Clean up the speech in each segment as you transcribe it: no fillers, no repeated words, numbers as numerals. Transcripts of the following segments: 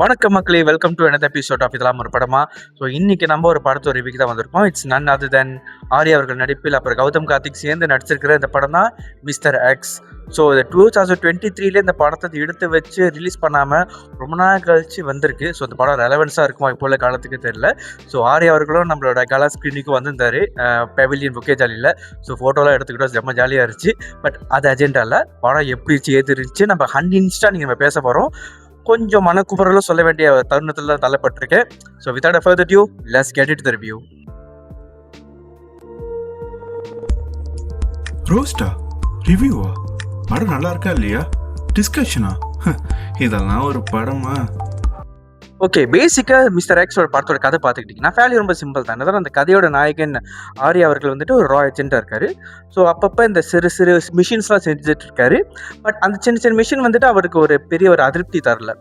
வணக்கம் மக்களே, welcome to another episode of இதெல்லாம் ஒரு படமா. ஸோ இன்னைக்கு நம்ம ஒரு படத்தோட ரிவ்யூக்கு தான் வந்திருக்கோம். இட்ஸ் நன் அதர் தென் ஆர்யா அவர்கள் நடிப்பில் அப்புறம் கௌதம் கார்த்திக் சேர்ந்து நடிச்சிருக்கிற இந்த படம் தான் மிஸ்டர் எக்ஸ். ஸோ இந்த 2023 இந்த படத்தை எடுத்து வச்சு ரிலீஸ் பண்ணாமல் ரொம்ப நாள் கழிச்சு வந்திருக்கு. ஸோ இந்த படம் ரெலவென்ஸாக இருக்குமா இப்போ உள்ள காலத்துக்கு தெரியல. ஸோ ஆர்யா அவர்களும் நம்மளோட கலா ஸ்க்ரீனிக்கு வந்திருந்தாரு பெவிலியன் புக்கே ஜாலியில். ஸோ ஃபோட்டோலாம் எடுத்துக்கிட்டோம், செம்ம ஜாலியாக இருந்துச்சு. பட் அது அஜெண்டாவில் படம் எப்படி இருந்துச்சு ஏது இருந்துச்சு நம்ம அன்இன்ஸ்டா நீங்கள் பேச போகிறோம். கொஞ்சம் மனக்குமுறலும் சொல்ல வேண்டிய தருணத்தில் தான் தள்ளப்பட்டிருக்கேன். So without further due let's get it the review. ரோஸ்டா ரிவ்யூவா? படம் நல்லா இருக்கா இல்லையா? டிஸ்கஷனா? இதெல்லாம் ஒரு படமா? ஓகே, பேசிக்காக மிஸ்டர் எக்ஸோட படத்தோட கதை பார்த்துக்கிட்டிங்கன்னா ஃபேலி ரொம்ப சிம்பிள் தான். அதாவது அந்த கதையோட நாயகன் ஆர்யா அவர்கள் வந்துட்டு ஒரு ரா ஏஜென்ட்டாக இருக்காரு. ஸோ அப்பப்போ இந்த சிறு சிறு மிஷின்ஸ்லாம் செஞ்சுட்டு இருக்காரு. பட் அந்த சின்ன சின்ன மிஷின் வந்துட்டு அவருக்கு ஒரு பெரிய ஒரு அதிருப்தி தரல.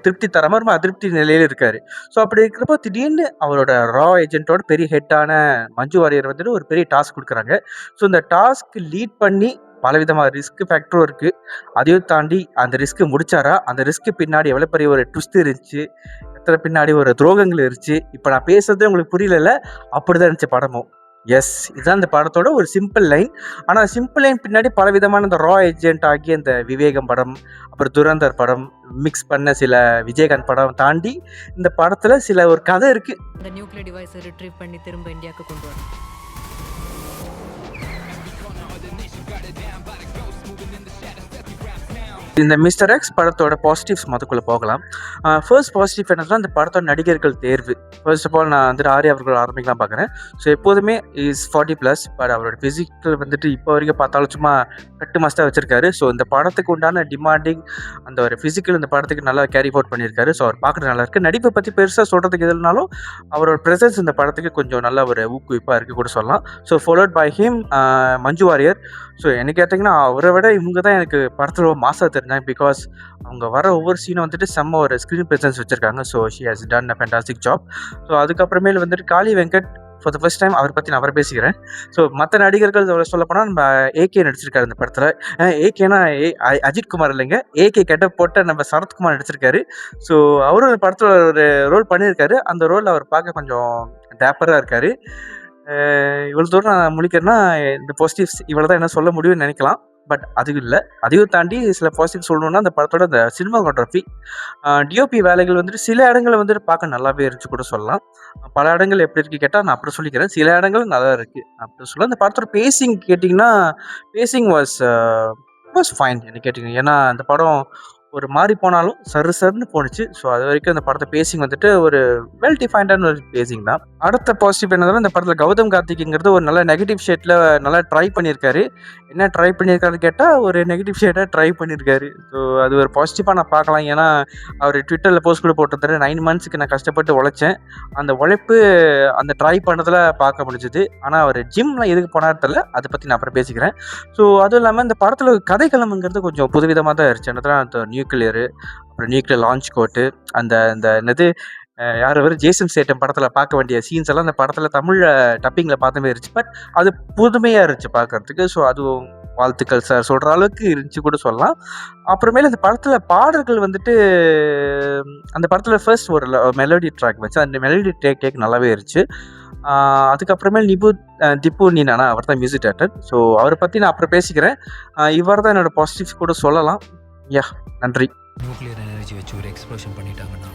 திருப்தி தராமல் ரொம்ப அதிருப்தி நிலையில் இருக்காரு. ஸோ அப்படி இருக்கிறப்போ திடீர்னு அவரோட ரா ஏஜென்ட்டோட பெரிய ஹெட்டான மஞ்சு வாரியர் வந்துட்டு ஒரு பெரிய டாஸ்க் கொடுக்குறாங்க. ஸோ இந்த டாஸ்க் லீட் பண்ணி பலவிதமான ரிஸ்க் ஃபேக்டரும் இருக்குது. அதையும் தாண்டி அந்த ரிஸ்க்கு முடிச்சாரா, அந்த ரிஸ்க்கு பின்னாடி எவ்வளோ பெரிய ஒரு ட்விஸ்ட் இருந்துச்சு, எத்தனை பின்னாடி ஒரு துரோகங்கள் இருந்துச்சு. இப்போ நான் பேசுறதே உங்களுக்கு புரியல, அப்படிதான் இருந்துச்சு படமும். எஸ், இதுதான் இந்த படத்தோட ஒரு சிம்பிள் லைன். ஆனால் சிம்பிள் லைன் பின்னாடி பலவிதமான இந்த ரா ஏஜென்ட் ஆகிய இந்த விவேகம் படம், அப்புறம் துரந்தர் படம், மிக்ஸ் பண்ண சில விஜயகாந்த் படம் தாண்டி இந்த படத்தில் சில ஒரு கதை இருக்குது. இந்த நியூக்ளியர் டிவைஸை ரிட்ரீவ் பண்ணி திரும்ப இந்தியாவுக்கு கொண்டு வரணும். இந்த மிஸ்டர் எக்ஸ் படத்தோட பாசிட்டிவ்ஸ் மொதக்குள்ளே போகலாம். ஃபர்ஸ்ட் பாசிட்டிவ் என்னன்னா இந்த படத்தோட நடிகர்கள் தேர்வு. ஃபர்ஸ்ட் ஆஃப் ஆல் நான் வந்துட்டு ஆர்யா அவர்கள் ஆரம்பிக்கலாம் பார்க்குறேன். ஸோ எப்போதுமே இஸ் 40+, பட் அவரோட ஃபிசிக்கல் வந்துட்டு இப்போ வரைக்கும் பார்த்தாலும் சும்மா கட்டு மஸ்தாக வச்சிருக்காரு. ஸோ இந்த படத்துக்கு உண்டான டிமாண்டிங் அந்த ஒரு ஃபிசிக்கல் இந்த படத்துக்கு நல்லா கேரி அவுட் பண்ணியிருக்காரு. ஸோ அவர் பார்க்குறது நல்லா இருக்குது. நடிப்பை பற்றி பெருசாக சொல்கிறதுக்கு எதுனாலும் அவரோட ப்ரெசன்ஸ் இந்த படத்துக்கு கொஞ்சம் நல்ல ஒரு ஊக்குவிப்பாக இருக்குது கூட சொல்லலாம். So followed by him Manju Warrier. So எனக்கு கேட்டிங்கன்னா அவரை விட இவங்க தான் எனக்கு படத்தில் ரொம்ப மாசாக தெரிஞ்சாங்க. பிகாஸ் அவங்க வர ஒவ்வொரு சீனும் வந்துட்டு செம்ம ஒரு ஸ்க்ரீன் ப்ரெசன்ஸ் வச்சுருக்காங்க. So she has done a fantastic job. So அதுக்கப்புறமேல் வந்துட்டு Kaali Venkat for the first time அவரை பற்றி நான் அவரை பேசிக்கிறேன். ஸோ மற்ற நடிகர்கள் சொல்லப்போனால் நம்ம ஏகே நடிச்சிருக்காரு இந்த படத்தில். ஏகேனா அஜித் குமார் இல்லைங்க, ஏகே கெட்ட போட்ட நம்ம சரத்குமார் நடிச்சிருக்காரு. ஸோ அவரும் இந்த படத்தில் ஒரு ரோல் பண்ணியிருக்காரு. அந்த ரோல் அவர் பார்க்க கொஞ்சம் டேப்பராக இருக்கார். இவ்வளோ தூரம் நான் முடிக்கிறேன்னா இந்த பாசிட்டிவ்ஸ் இவ்வளோ தான் என்ன சொல்ல முடியும்னு நினைக்கலாம். பட் அது இல்லை, அதையும் தாண்டி சில பாசிட்டிவ் சொல்லணும்னா அந்த படத்தோட அந்த சினிமாட்டோகிராஃபி, டிஓபி வேலைகள் வந்துட்டு சில இடங்களில் வந்துட்டு பார்க்க நல்லாவே இருந்துச்சு கூட சொல்லலாம். பல இடங்கள் எப்படி இருக்கு கேட்டால் நான் அப்புறம் சொல்லிக்கிறேன். சில இடங்கள் நல்லா இருக்குது அப்படி சொல்லலாம். இந்த படத்தோட பேசிங் கேட்டிங்கன்னா பேசிங் வாஸ் ஃபைன் என்ன கேட்டிங்க. ஏன்னா அந்த படம் ஒரு மாதிரி போனாலும் சருன்னு போணுச்சு. ஸோ அது வரைக்கும் அந்த படத்தை பேசிங் வந்துட்டு ஒரு வெல் டிஃபைன்டான ஒரு பேசிங் தான். அடுத்த பாசிட்டிவ் என்னதுன்னா இந்த படத்தில் கௌதம் கார்த்திக்ங்கிறது ஒரு நல்ல நெகட்டிவ் ஷேட்டில் நல்லா ட்ரை பண்ணியிருக்காரு. என்ன ட்ரை பண்ணியிருக்காருன்னு கேட்டால் ஒரு நெகட்டிவ் ஷேட்டாக ட்ரை பண்ணியிருக்காரு. ஸோ அது ஒரு பாசிட்டிவாக நான் பார்க்கலாம். ஏன்னா அவர் ட்விட்டரில் போஸ்ட் கூட போட்டிருந்தாரு, 9 months நான் கஷ்டப்பட்டு உழைச்சேன், அந்த உழைப்பு அந்த ட்ரை பண்ணதில் பார்க்க முடிஞ்சுது. ஆனால் அவர் ஜிம்லாம் எதுக்கு போனார் தெரியல, அதை பற்றி நான் அப்புறம் பேசிக்கிறேன். ஸோ அதுவும் இல்லாமல் இந்த படத்தில் கதைக்களம்ங்கிறது கொஞ்சம் புதுவிதமாக தான் இருந்துச்சு. என்னதான் அந்த நியூக்ளியரு, அப்புறம் நியூக்ளியர் லான்ச் கோட்டு, அந்த அந்த என்னது யார் அவர் ஜேசன் ஸ்டேட்டம் படத்தில் பார்க்க வேண்டிய சீன்ஸ் எல்லாம் இந்த படத்தில் தமிழில் டப்பிங்கில் பார்த்த மாதிரி இருந்துச்சு. பட் அது புதுமையாக இருந்துச்சு பார்க்குறதுக்கு. ஸோ அதுவும் வாழ்த்துக்கள் சார் சொல்கிற அளவுக்கு இருந்துச்சு கூட சொல்லலாம். அப்புறமேல அந்த படத்தில் பாடல்கள் வந்துட்டு அந்த படத்தில் ஃபர்ஸ்ட் ஒரு மெலோடி ட்ராக் வச்சு அந்த மெலோடி டேக் நல்லாவே இருந்துச்சு. அதுக்கப்புறமேல் திப்பு நீனானா அவர் தான் மியூசிக் டேரக்டர். ஸோ அவரை பற்றி நான் அப்புறம் பேசிக்கிறேன். இவர் தான் என்னோடய பாசிட்டிவ்ஸ் கூட சொல்லலாம். யா, நன்றி. நியூக்ளியர் எனர்ஜி வச்சு ஒரு எக்ஸ்ப்ளோஷன் பண்ணிட்டாங்கன்னா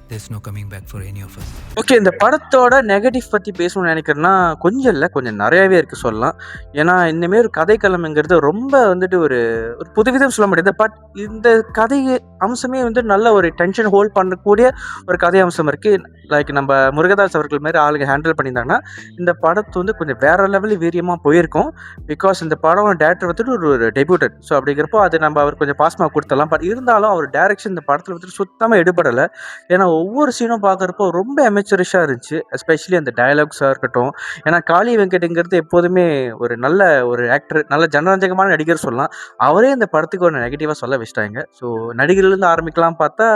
there's no coming back for any of us. Okay, இந்த படத்தோட நெகட்டிவ் பற்றி பேசணும்னு நினைக்கிறேன்னா கொஞ்சம் இல்லை, கொஞ்சம் நிறையாவே இருக்குது சொல்லலாம். ஏன்னா இந்தமாரி ஒரு கதைக்களம்ங்கிறது ரொம்ப வந்துட்டு ஒரு ஒரு புதுவிதம் சொல்ல முடியாது. பட் இந்த கதை அம்சமே வந்து நல்ல ஒரு டென்ஷன் ஹோல்ட் பண்ணக்கூடிய ஒரு கதை அம்சம் இருக்குது. லைக் நம்ம முருகதாஸ் அவர்கள் மாதிரி ஆளுங்க ஹேண்டில் பண்ணியிருந்தாங்கன்னா இந்த படத்து வந்து கொஞ்சம் வேறு லெவலில் வீரியமாக போயிருக்கும். பிகாஸ் இந்த படம் டேரக்டர் வந்துட்டு ஒரு டெபியூட்டட். ஸோ அப்படிங்கிறப்போ அது நம்ம அவர் கொஞ்சம் பாஸ்மாக கொடுத்துடலாம். பட் இருந்தாலும் அவர் டேரக்ஷன் இந்த படத்தில் வந்துட்டு சுத்தமாக எடுபடலை. ஏன்னா ஒவ்வொரு சீனும் பார்க்குறப்போ ரொம்ப அமெச்சரிஷாக இருந்துச்சு. எஸ்பெஷலி அந்த டயலாக்ஸாக இருக்கட்டும். ஏன்னா காளி வெங்கட்ங்கிறது எப்போதுமே ஒரு நல்ல ஒரு ஆக்டர், நல்ல ஜனரஞ்சகமான நடிகர் சொல்லலாம். அவரே இந்த படத்துக்கு ஒரு நெகட்டிவாக சொல்ல வச்சிட்டாங்க. ஸோ நடிகர்லேருந்து ஆரம்பிக்கலாம் பார்த்தா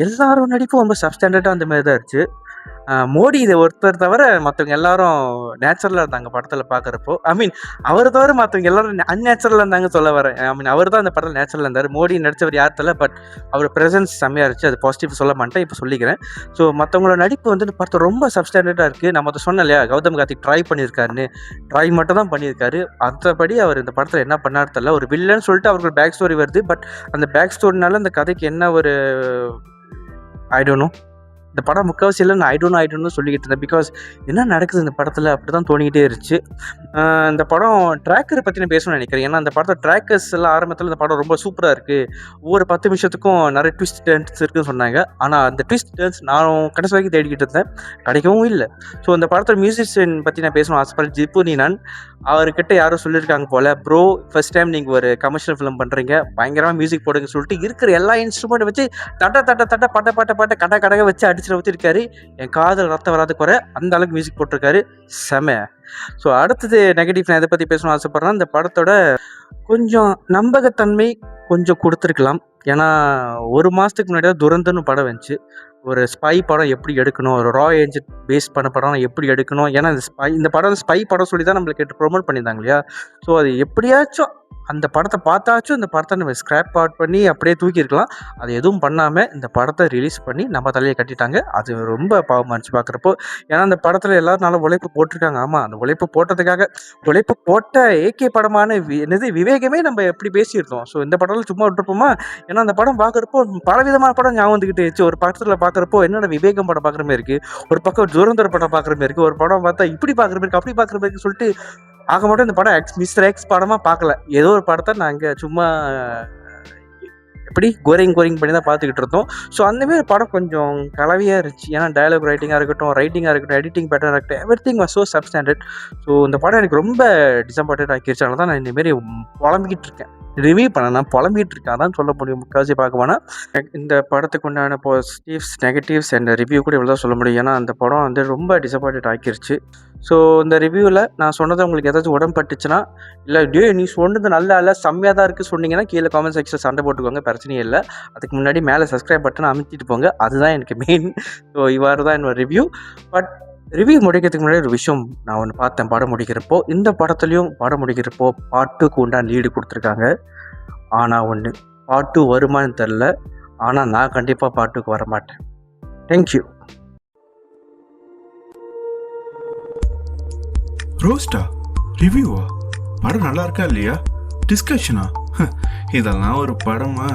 எல்லாரும் நடிப்பும் ரொம்ப சப்ஸ்டாண்டர்டாக அந்த மாதிரி தான் இருந்துச்சு. மோடி இதை ஒருத்தர் தவிர மற்றவங்க எல்லாரும் நேச்சுரலாக இருந்தாங்க படத்தில் பார்க்குறப்போ. ஐ மீன் அவர் தவிர மற்றவங்க எல்லாரும் அன்நேச்சுரலாக இருந்தாங்க சொல்ல வரேன். ஐ மீன் அவர் தான் அந்த படத்தில் நேச்சுரலாக இருந்தார். மோடி நடித்தவர் யார் தெரியல, பட் அவர் ப்ரெசன்ஸ் செம்மையாக இருந்துச்சு. அது பாசிட்டிவ் சொல்ல மாட்டேன், இப்போ சொல்லிக்கிறேன். ஸோ மற்றவங்களோட நடிப்பு வந்து இந்த படத்தை ரொம்ப சப்ஸ்டாண்டர்டாக இருக்குது. நம்ம அதை சொன்னோம் இல்லையா, கௌதம் கார்த்திக் ட்ரை பண்ணியிருக்காருன்னு. ட்ரை மட்டும் தான் பண்ணியிருக்காரு. மற்றபடி அவர் இந்த படத்தில் என்ன பண்ணார் தெரியல. ஒரு வில்லன்னு சொல்லிட்டு அவருக்கு பேக் ஸ்டோரி வருது. பட் அந்த பேக் ஸ்டோரினால அந்த கதைக்கு என்ன ஒரு ஐ டோன்ட் நோ. இந்த படம் முக்கால்வாசி இல்லை நான் ஐ டோன்ட் சொல்லிக்கிட்டு இருந்தேன். பிகாஸ் என்ன நடக்குது இந்த படத்தில் அப்படி தான் தோணிக்கிட்டே இருந்துச்சு. இந்த படம் ட்ராக்கரை பற்றி நான் பேசணும்னு நினைக்கிறேன். ஏன்னா அந்த படத்தை ட்ராக்கர்ஸ் எல்லாம் ஆரம்பத்தில் இந்த படம் ரொம்ப சூப்பராக இருக்குது, ஒவ்வொரு 10 நிமிஷத்துக்கும் நிறைய ட்விஸ்ட் டர்ன்ஸ் இருக்குன்னு சொன்னாங்க. ஆனால் அந்த ட்விஸ்ட் டர்ன்ஸ் நான் கடைசி வரைக்கும் தேடிக்கிட்டு இருந்தேன், கிடைக்கவும் இல்லை. ஸோ அந்த படத்தோட மியூசிஷியன் பற்றி நான் பேசணும் ஆசைப்படுறேன். ஜிப்பு நீனான். அவர்கிட்ட யாரும் சொல்லியிருக்காங்க போல், ப்ரோ ஃபர்ஸ்ட் டைம் நீங்கள் ஒரு கமர்ஷியல் ஃபிலிம் பண்ணுறீங்க, பயங்கரமாக மியூசிக் போடுங்க சொல்லிட்டு இருக்கிற எல்லா இன்ஸ்ட்ருமெண்ட்டை வச்சு தட்ட பட்ட கடக வச்சு அடிச்சு வச்சிருக்காரு. என் காதல் ரத்தம் வராது குறை அந்த அளவுக்கு மியூசிக் போட்டிருக்காரு. செம. ஸோ அடுத்தது நெகட்டிவ் நான் எதை பற்றி பேசணும்னு ஆசைப்பட்றேன். இந்த படத்தோட கொஞ்சம் நம்பகத்தன்மை கொஞ்சம் கொடுத்துருக்கலாம். ஏன்னா ஒரு மாதத்துக்கு முன்னாடி தான் துரந்தன்னு படம் வந்துச்சு. ஒரு ஸ்பை படம் எப்படி எடுக்கணும், ஒரு ரா ஏஜென்ட் பேஸ் பண்ண படம் எப்படி எடுக்கணும். ஏன்னா இந்த படம் ஸ்பை படம் சொல்லி தான் நம்மளுக்கு ப்ரொமோட் பண்ணியிருந்தாங்க இல்லையா. ஸோ அது எப்படியாச்சும் அந்த படத்தை பார்த்தாச்சும் இந்த படத்தை நம்ம ஸ்க்ராப் அவுட் பண்ணி அப்படியே தூக்கியிருக்கலாம். அது எதுவும் பண்ணாமல் இந்த படத்தை ரிலீஸ் பண்ணி நம்ம தலையை கட்டிட்டாங்க. அது ரொம்ப பாவமாக இருந்துச்சு பார்க்குறப்போ. ஏன்னா அந்த படத்தில் எல்லாரும் நல்லா உழைப்பு போட்டிருக்காங்க. ஆமாம், அந்த உழைப்பு போட்டதுக்காக உழைப்பு போட்ட ஏகே படமான என்னது விவேகமே நம்ம எப்படி பேசியிருந்தோம். ஸோ இந்த படத்தில் சும்மா விட்டுருப்போமா? ஏன்னா அந்த படம் பார்க்குறப்போ பலவிதமான படம் ஞாபகம் வந்துக்கிட்டே இருந்துச்சு. ஒரு படத்தில் பார்க்குறப்போ என்னோட விவேகம் படம் பார்க்குற மாதிரி இருக்குது, ஒரு பக்கம் துரந்தர் படம் பார்க்குற மாதிரி இருக்குது, ஒரு படம் பார்த்தா இப்படி பார்க்குற மாதிரி இருக்குது, அப்படி பார்க்குற மாதிரி சொல்லிட்டு ஆக மட்டும் இந்த படம் மிஸ்டர் எக்ஸ் படமாக பார்க்கல. ஏதோ ஒரு படத்தை நாங்கள் சும்மா எப்படி கோரிங் பண்ணி தான் பார்த்துக்கிட்டு இருந்தோம். ஸோ அந்தமாரி படம் கொஞ்சம் கலவையாக இருந்துச்சு. ஏன்னா டயலாக் ரைட்டிங்காக இருக்கட்டும், எடிட்டிங் பேட்டர்னாக இருக்கட்டும், everything was so substandard. So இந்த படம் எனக்கு ரொம்ப டிசப்பாயின்ட் ஆக்கிடுச்சால தான் நான் இந்தமாரி புலம்பிக்கிட்டு இருக்கேன். ரிவ்யூ பண்ணேன், புலம்பிகிட்டு இருக்கேன், அதான் சொல்ல முடியும். முக்கால்வாசி பார்க்க போனால் இந்த படத்துக்கு உண்டான பாசிட்டிவ்ஸ் நெகட்டிவ்ஸ் அண்ட் ரிவ்யூ கூட இவ்வளோ தான் சொல்ல முடியும். ஏன்னா அந்த படம் வந்து ரொம்ப டிசப்பாயின்ட் ஆக்கிருச்சு. ஸோ இந்த ரிவ்யூவில் நான் சொன்னது உங்களுக்கு ஏதாச்சும் உடம்பட்டுச்சுன்னா, இல்லை நீ சொன்னது நல்லா இல்லை செம்மையாக தான் இருக்குது சொன்னீங்கன்னா கீழே காமெண்ட் செக்ஷனில் சண்டை போட்டுக்கோங்க, பிரச்சனையே இல்லை. அதுக்கு முன்னாடி மேலே சப்ஸ்கிரைப் பட்டனை அமுத்திட்டு போங்க, அதுதான் எனக்கு மெயின். ஸோ இவ்வாறு தான் என்னோட ரிவ்யூ. பட் ரிவ்யூ முடிக்கிறதுக்கு முன்னாடி ஒரு விஷயம் நான் ஒன்று பார்த்தேன். படம் முடிக்கிறப்போ இந்த படத்துலையும் படம் முடிக்கிறப்போ பார்ட் 2க்கு உண்டான லீடு கொடுத்துருக்காங்க. ஆனால் ஒன்று, பார்ட் 2 வருமானு தெரில. ஆனால் நான் கண்டிப்பாக பார்ட் 2க்கு வரமாட்டேன். தேங்க்யூ. ரோஸ்டா? ரிவ்யூவா? படம் நல்லா இருக்கா இல்லையா? டிஸ்கஷனா? இதெல்லாம் ஒரு படமா?